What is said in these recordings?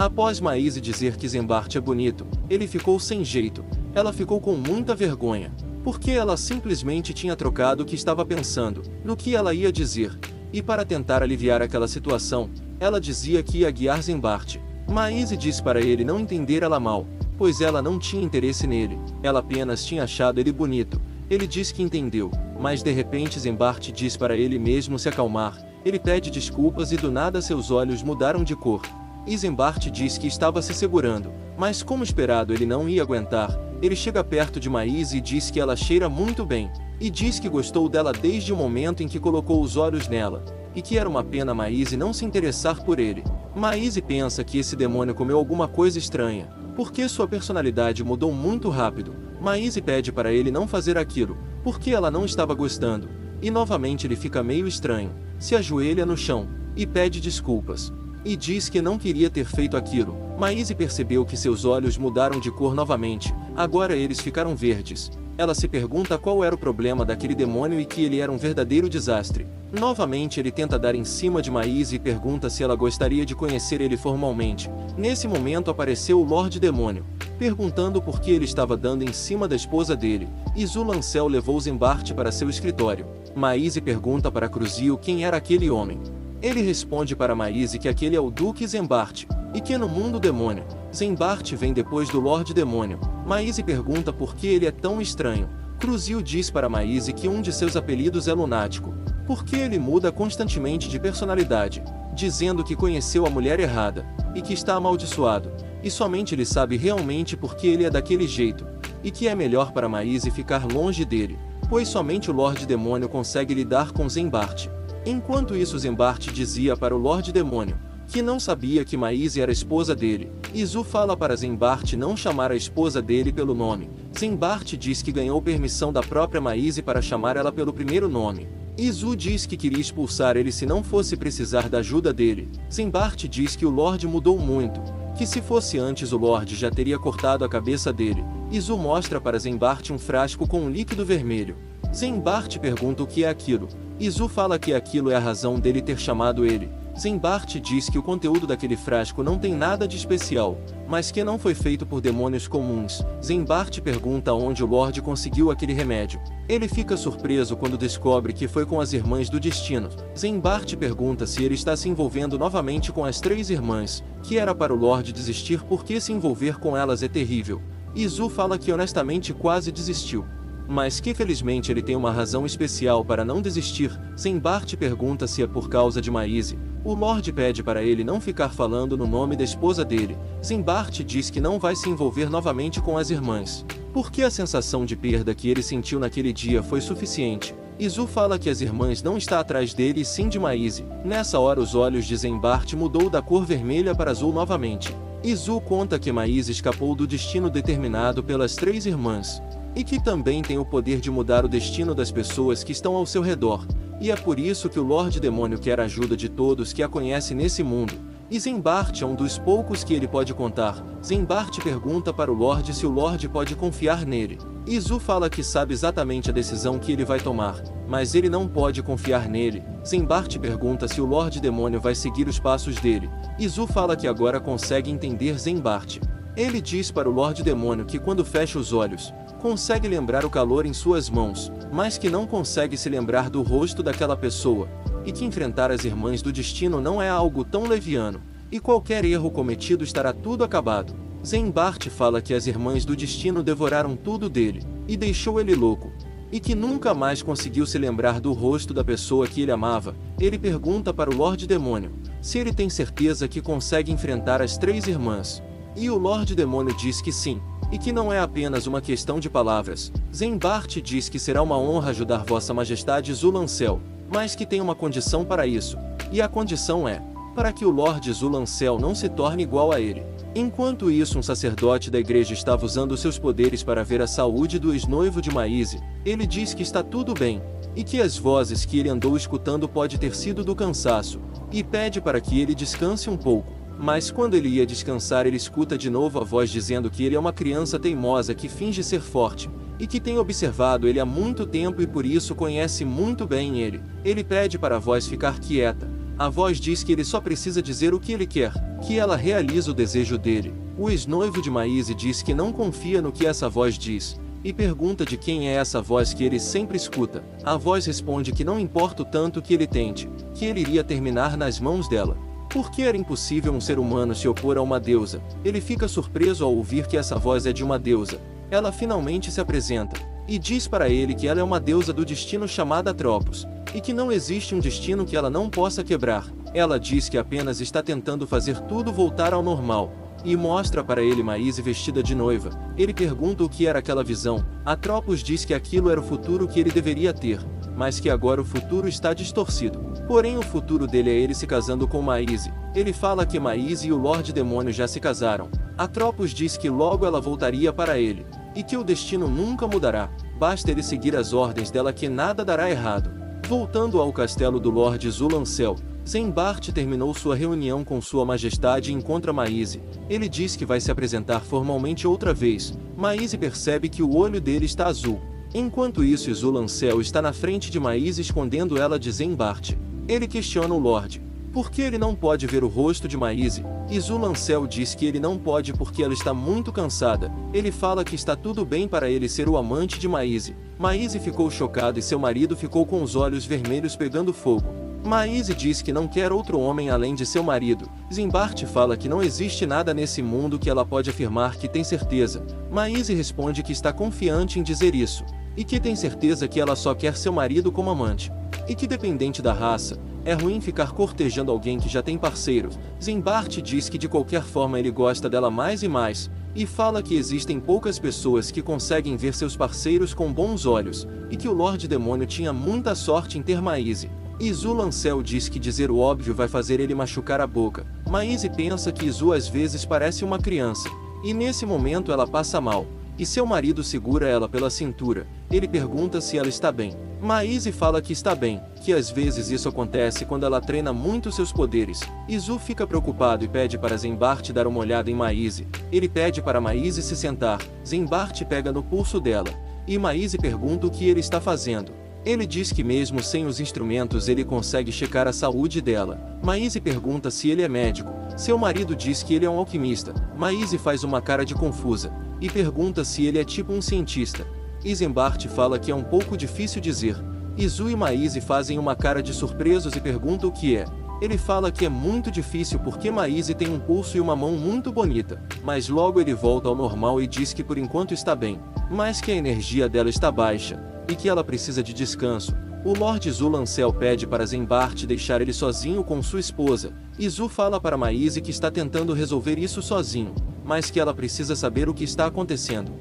Após Maíse dizer que Zembart é bonito, ele ficou sem jeito. Ela ficou com muita vergonha, porque ela simplesmente tinha trocado o que estava pensando, no que ela ia dizer. E para tentar aliviar aquela situação, ela dizia que ia guiar Zembart. Maíse disse para ele não entender ela mal, pois ela não tinha interesse nele, ela apenas tinha achado ele bonito. Ele disse que entendeu, mas de repente Zembart diz para ele mesmo se acalmar. Ele pede desculpas e do nada seus olhos mudaram de cor. E Zembart diz que estava se segurando, mas como esperado ele não ia aguentar. Ele chega perto de Maíse e diz que ela cheira muito bem, e diz que gostou dela desde o momento em que colocou os olhos nela, e que era uma pena Maíse não se interessar por ele. Maíse pensa que esse demônio comeu alguma coisa estranha, porque sua personalidade mudou muito rápido. Maíse pede para ele não fazer aquilo, porque ela não estava gostando, e novamente ele fica meio estranho, se ajoelha no chão, e pede desculpas. E diz que não queria ter feito aquilo. Maíse percebeu que seus olhos mudaram de cor novamente, agora eles ficaram verdes. Ela se pergunta qual era o problema daquele demônio e que ele era um verdadeiro desastre. Novamente ele tenta dar em cima de Maíse e pergunta se ela gostaria de conhecer ele formalmente. Nesse momento apareceu o Lorde Demônio, perguntando por que ele estava dando em cima da esposa dele, e Zulancel levou Zembart para seu escritório. Maíse pergunta para Cruzio quem era aquele homem. Ele responde para Maíse que aquele é o Duque Zembart, e que no mundo demônio, Zembart vem depois do Lorde Demônio. Maíse pergunta por que ele é tão estranho. Cruzio diz para Maíse que um de seus apelidos é Lunático, porque ele muda constantemente de personalidade, dizendo que conheceu a mulher errada, e que está amaldiçoado, e somente ele sabe realmente por que ele é daquele jeito, e que é melhor para Maíse ficar longe dele, pois somente o Lorde Demônio consegue lidar com Zembart. Enquanto isso Zembart dizia para o Lorde Demônio que não sabia que Maíse era a esposa dele. Izu fala para Zembart não chamar a esposa dele pelo nome. Zembart diz que ganhou permissão da própria Maíse para chamar ela pelo primeiro nome. Izu diz que queria expulsar ele se não fosse precisar da ajuda dele. Zembart diz que o Lorde mudou muito, que se fosse antes o Lorde já teria cortado a cabeça dele. Izu mostra para Zembart um frasco com um líquido vermelho. Zembart pergunta o que é aquilo. Izu fala que aquilo é a razão dele ter chamado ele. Zembart diz que o conteúdo daquele frasco não tem nada de especial, mas que não foi feito por demônios comuns. Zembart pergunta onde o Lorde conseguiu aquele remédio. Ele fica surpreso quando descobre que foi com as Irmãs do Destino. Zembart pergunta se ele está se envolvendo novamente com as três irmãs, que era para o Lorde desistir porque se envolver com elas é terrível. Izu fala que honestamente quase desistiu, mas que felizmente ele tem uma razão especial para não desistir. Zembart pergunta se é por causa de Maíse. O Lorde pede para ele não ficar falando no nome da esposa dele. Zembart diz que não vai se envolver novamente com as irmãs, porque a sensação de perda que ele sentiu naquele dia foi suficiente. Izu fala que as irmãs não está atrás dele e sim de Maíse. Nessa hora os olhos de Zembart mudou da cor vermelha para azul novamente. Izu conta que Maíse escapou do destino determinado pelas três irmãs, e que também tem o poder de mudar o destino das pessoas que estão ao seu redor, e é por isso que o Lorde Demônio quer a ajuda de todos que a conhecem nesse mundo, e Zembart é um dos poucos que ele pode contar. Zembart pergunta para o Lorde se o Lorde pode confiar nele. Izu fala que sabe exatamente a decisão que ele vai tomar, mas ele não pode confiar nele. Zembart pergunta se o Lorde Demônio vai seguir os passos dele. Izu fala que agora consegue entender Zembart. Ele diz para o Lorde Demônio que quando fecha os olhos, consegue lembrar o calor em suas mãos, mas que não consegue se lembrar do rosto daquela pessoa, e que enfrentar as Irmãs do Destino não é algo tão leviano, e qualquer erro cometido estará tudo acabado. Zembart fala que as Irmãs do Destino devoraram tudo dele, e deixou ele louco, e que nunca mais conseguiu se lembrar do rosto da pessoa que ele amava. Ele pergunta para o Lorde Demônio se ele tem certeza que consegue enfrentar as três irmãs, e o Lorde Demônio diz que sim, e que não é apenas uma questão de palavras. Zembart diz que será uma honra ajudar Vossa Majestade Zulancel, mas que tem uma condição para isso, e a condição é para que o Lorde Zulancel não se torne igual a ele. Enquanto isso, um sacerdote da igreja estava usando seus poderes para ver a saúde do ex-noivo de Maíse. Ele diz que está tudo bem, e que as vozes que ele andou escutando pode ter sido do cansaço, e pede para que ele descanse um pouco. Mas quando ele ia descansar, ele escuta de novo a voz dizendo que ele é uma criança teimosa que finge ser forte, e que tem observado ele há muito tempo e por isso conhece muito bem ele. Ele pede para a voz ficar quieta, A voz diz que ele só precisa dizer o que ele quer, que ela realiza o desejo dele. O ex-noivo de Maíse diz que não confia no que essa voz diz, e pergunta de quem é essa voz que ele sempre escuta. A voz responde que não importa o tanto que ele tente, que ele iria terminar nas mãos dela. Porque era impossível um ser humano se opor a uma deusa. Ele fica surpreso ao ouvir que essa voz é de uma deusa. Ela finalmente se apresenta, e diz para ele que ela é uma deusa do destino chamada Atropos, e que não existe um destino que ela não possa quebrar. Ela diz que apenas está tentando fazer tudo voltar ao normal, e mostra para ele Maíse vestida de noiva. Ele pergunta o que era aquela visão. Atropos diz que aquilo era o futuro que ele deveria ter, mas que agora o futuro está distorcido. Porém o futuro dele é ele se casando com Maíse. Ele fala que Maíse e o Lorde Demônio já se casaram. Atropos diz que logo ela voltaria para ele, e que o destino nunca mudará, basta ele seguir as ordens dela que nada dará errado. Voltando ao castelo do Lorde Zulancel, Zembart terminou sua reunião com Sua Majestade e encontra Maíse. Ele diz que vai se apresentar formalmente outra vez. Maíse percebe que o olho dele está azul. Enquanto isso, Zulancel está na frente de Maíse escondendo ela de Zembart. Ele questiona o Lorde, por que ele não pode ver o rosto de Maíse? E Zulancel diz que ele não pode porque ela está muito cansada. Ele fala que está tudo bem para ele ser o amante de Maíse. Maíse ficou chocado e seu marido ficou com os olhos vermelhos pegando fogo. Maíse diz que não quer outro homem além de seu marido. Zembart fala que não existe nada nesse mundo que ela pode afirmar que tem certeza. Maíse responde que está confiante em dizer isso, e que tem certeza que ela só quer seu marido como amante, e que dependente da raça, é ruim ficar cortejando alguém que já tem parceiro. Zembart diz que de qualquer forma ele gosta dela mais e mais, e fala que existem poucas pessoas que conseguem ver seus parceiros com bons olhos, e que o Lorde Demônio tinha muita sorte em ter Maíse. E Zulancel diz que dizer o óbvio vai fazer ele machucar a boca. Maíse pensa que Izu às vezes parece uma criança, e nesse momento ela passa mal, e seu marido segura ela pela cintura. Ele pergunta se ela está bem. Maíse fala que está bem, que às vezes isso acontece quando ela treina muito seus poderes. Izu fica preocupado e pede para Zembart dar uma olhada em Maíse. Ele pede para Maíse se sentar. Zembart pega no pulso dela, e Maíse pergunta o que ele está fazendo. Ele diz que mesmo sem os instrumentos ele consegue checar a saúde dela. Maíse pergunta se ele é médico. Seu marido diz que ele é um alquimista. Maíse faz uma cara de confusa, e pergunta se ele é tipo um cientista. Zembart fala que é um pouco difícil dizer. Izu e Maíse fazem uma cara de surpresos e perguntam o que é. Ele fala que é muito difícil porque Maíse tem um pulso e uma mão muito bonita, mas logo ele volta ao normal e diz que por enquanto está bem, mas que a energia dela está baixa, e que ela precisa de descanso. O Lorde Zulancel pede para Zembart deixar ele sozinho com sua esposa. Izu fala para Maíse que está tentando resolver isso sozinho, mas que ela precisa saber o que está acontecendo.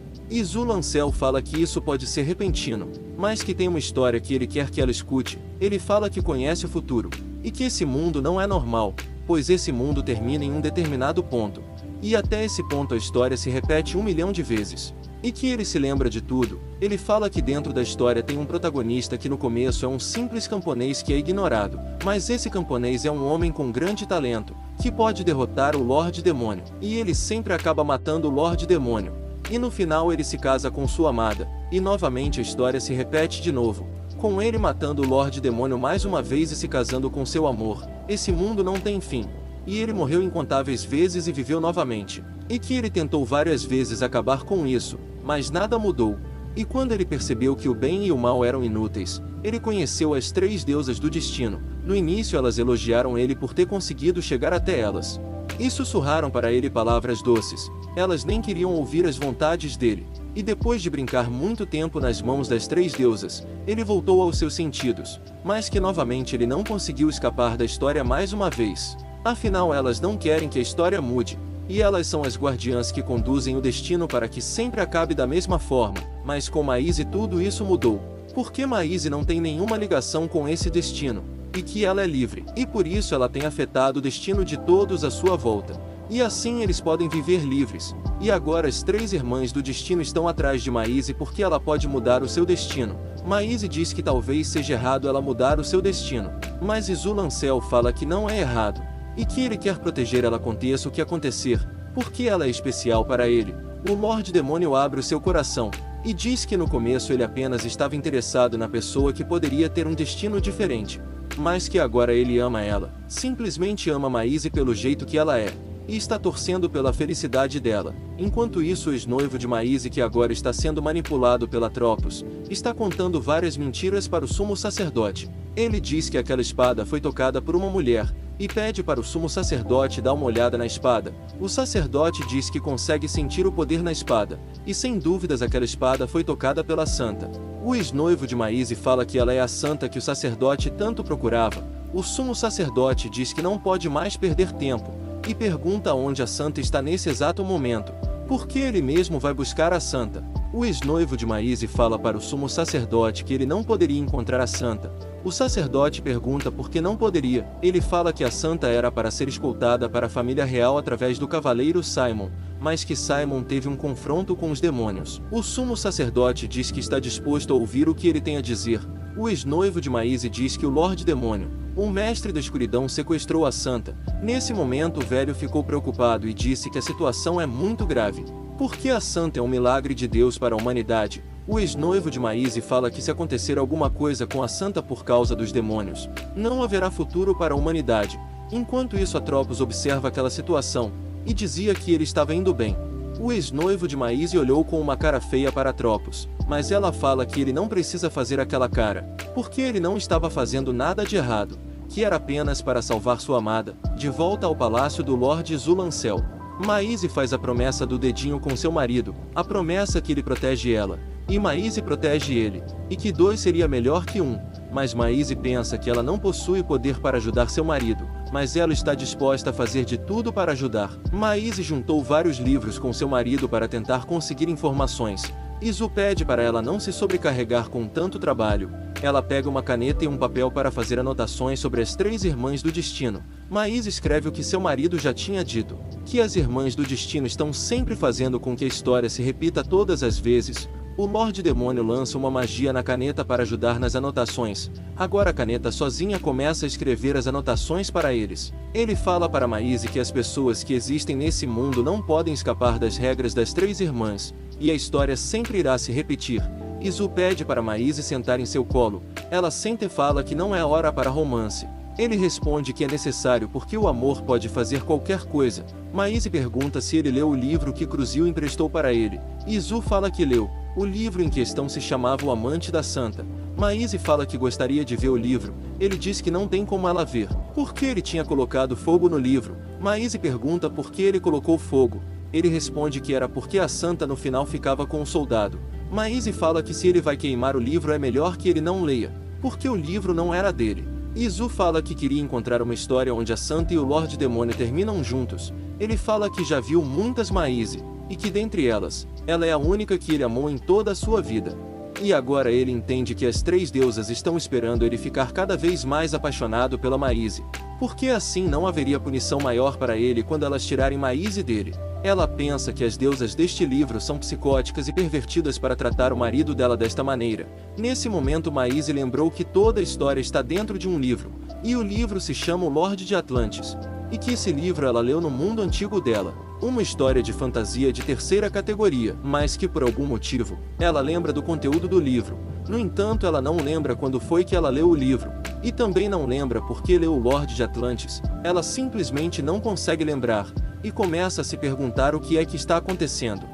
Zulancel fala que isso pode ser repentino, mas que tem uma história que ele quer que ela escute. Ele fala que conhece o futuro, e que esse mundo não é normal, pois esse mundo termina em um determinado ponto, e até esse ponto a história se repete 1 milhão de vezes. E que ele se lembra de tudo. Ele fala que dentro da história tem um protagonista que no começo é um simples camponês que é ignorado, mas esse camponês é um homem com grande talento, que pode derrotar o Lorde Demônio, e ele sempre acaba matando o Lorde Demônio. E no final ele se casa com sua amada, e novamente a história se repete de novo, com ele matando o Lorde Demônio mais uma vez e se casando com seu amor. Esse mundo não tem fim. E ele morreu incontáveis vezes e viveu novamente. E que ele tentou várias vezes acabar com isso, mas nada mudou. E quando ele percebeu que o bem e o mal eram inúteis, ele conheceu as 3 deusas do destino. No início elas elogiaram ele por ter conseguido chegar até elas, e sussurraram para ele palavras doces. Elas nem queriam ouvir as vontades dele. E depois de brincar muito tempo nas mãos das 3 deusas, ele voltou aos seus sentidos, mas que novamente ele não conseguiu escapar da história mais uma vez. Afinal elas não querem que a história mude, e elas são as guardiãs que conduzem o destino para que sempre acabe da mesma forma. Mas com Maíse tudo isso mudou, porque Maíse não tem nenhuma ligação com esse destino, e que ela é livre, e por isso ela tem afetado o destino de todos à sua volta. E assim eles podem viver livres. E agora as 3 irmãs do destino estão atrás de Maíse porque ela pode mudar o seu destino. Maíse diz que talvez seja errado ela mudar o seu destino, mas Zulancel fala que não é errado, e que ele quer proteger ela aconteça o que acontecer, porque ela é especial para ele. O Lorde Demônio abre o seu coração, e diz que no começo ele apenas estava interessado na pessoa que poderia ter um destino diferente. mas que agora ele ama ela, simplesmente ama Maisie pelo jeito que ela é, e está torcendo pela felicidade dela. Enquanto isso, o ex-noivo de Maisie, que agora está sendo manipulado pela Atropos, está contando várias mentiras para o sumo sacerdote. Ele diz que aquela espada foi tocada por uma mulher, e pede para o sumo sacerdote dar uma olhada na espada. O sacerdote diz que consegue sentir o poder na espada, e sem dúvidas aquela espada foi tocada pela santa. O ex-noivo de Maisie fala que ela é a santa que o sacerdote tanto procurava. O sumo sacerdote diz que não pode mais perder tempo, e pergunta onde a santa está nesse exato momento, porque ele mesmo vai buscar a santa. O ex-noivo de Maisie fala para o sumo sacerdote que ele não poderia encontrar a santa. O sacerdote pergunta por que não poderia. Ele fala que a santa era para ser escoltada para a família real através do cavaleiro Simon, mas que Simon teve um confronto com os demônios. O sumo sacerdote diz que está disposto a ouvir o que ele tem a dizer. O ex-noivo de Maisie diz que o Lorde Demônio, o mestre da escuridão, sequestrou a santa. Nesse momento o velho ficou preocupado e disse que a situação é muito grave, porque a santa é um milagre de Deus para a humanidade. O ex-noivo de Maisie fala que se acontecer alguma coisa com a santa por causa dos demônios, não haverá futuro para a humanidade. Enquanto isso, Atropos observa aquela situação, e dizia que ele estava indo bem. O ex-noivo de Maisie olhou com uma cara feia para Atropos, mas ela fala que ele não precisa fazer aquela cara, porque ele não estava fazendo nada de errado, que era apenas para salvar sua amada, de volta ao palácio do Lorde Zulancel. Maisie faz a promessa do dedinho com seu marido, a promessa que ele protege ela, e Maisie protege ele, e que dois seria melhor que um, mas Maisie pensa que ela não possui poder para ajudar seu marido, mas ela está disposta a fazer de tudo para ajudar. Maisie juntou vários livros com seu marido para tentar conseguir informações. Izu pede para ela não se sobrecarregar com tanto trabalho. Ela pega uma caneta e um papel para fazer anotações sobre as três irmãs do destino. Maisie escreve o que seu marido já tinha dito, que as irmãs do destino estão sempre fazendo com que a história se repita todas as vezes. O Lorde Demônio lança uma magia na caneta para ajudar nas anotações. Agora a caneta sozinha começa a escrever as anotações para eles. Ele fala para Maisie que as pessoas que existem nesse mundo não podem escapar das regras das três irmãs, e a história sempre irá se repetir. Izu pede para Maisie sentar em seu colo. Ela senta e fala que não é hora para romance. Ele responde que é necessário porque o amor pode fazer qualquer coisa. Maisie pergunta se ele leu o livro que Cruzil emprestou para ele. Izu fala que leu. O livro em questão se chamava O Amante da Santa. Maisie fala que gostaria de ver o livro. Ele diz que não tem como ela ver, porque ele tinha colocado fogo no livro. Maisie pergunta por que ele colocou fogo. Ele responde que era porque a santa no final ficava com o soldado. Maisie fala que se ele vai queimar o livro é melhor que ele não leia, porque o livro não era dele. Izu fala que queria encontrar uma história onde a santa e o Lorde Demônio terminam juntos. Ele fala que já viu muitas Maisie, e que dentre elas, ela é a única que ele amou em toda a sua vida. E agora ele entende que as três deusas estão esperando ele ficar cada vez mais apaixonado pela Maisie, porque assim não haveria punição maior para ele quando elas tirarem Maisie dele. Ela pensa que as deusas deste livro são psicóticas e pervertidas para tratar o marido dela desta maneira. Nesse momento Maisie lembrou que toda a história está dentro de um livro, e o livro se chama O Lorde de Atlantis, e que esse livro ela leu no mundo antigo dela. Uma história de fantasia de terceira categoria, mas que por algum motivo, ela lembra do conteúdo do livro. No entanto, ela não lembra quando foi que ela leu o livro, e também não lembra porque leu O Lorde de Atlantis. Ela simplesmente não consegue lembrar, e começa a se perguntar o que é que está acontecendo.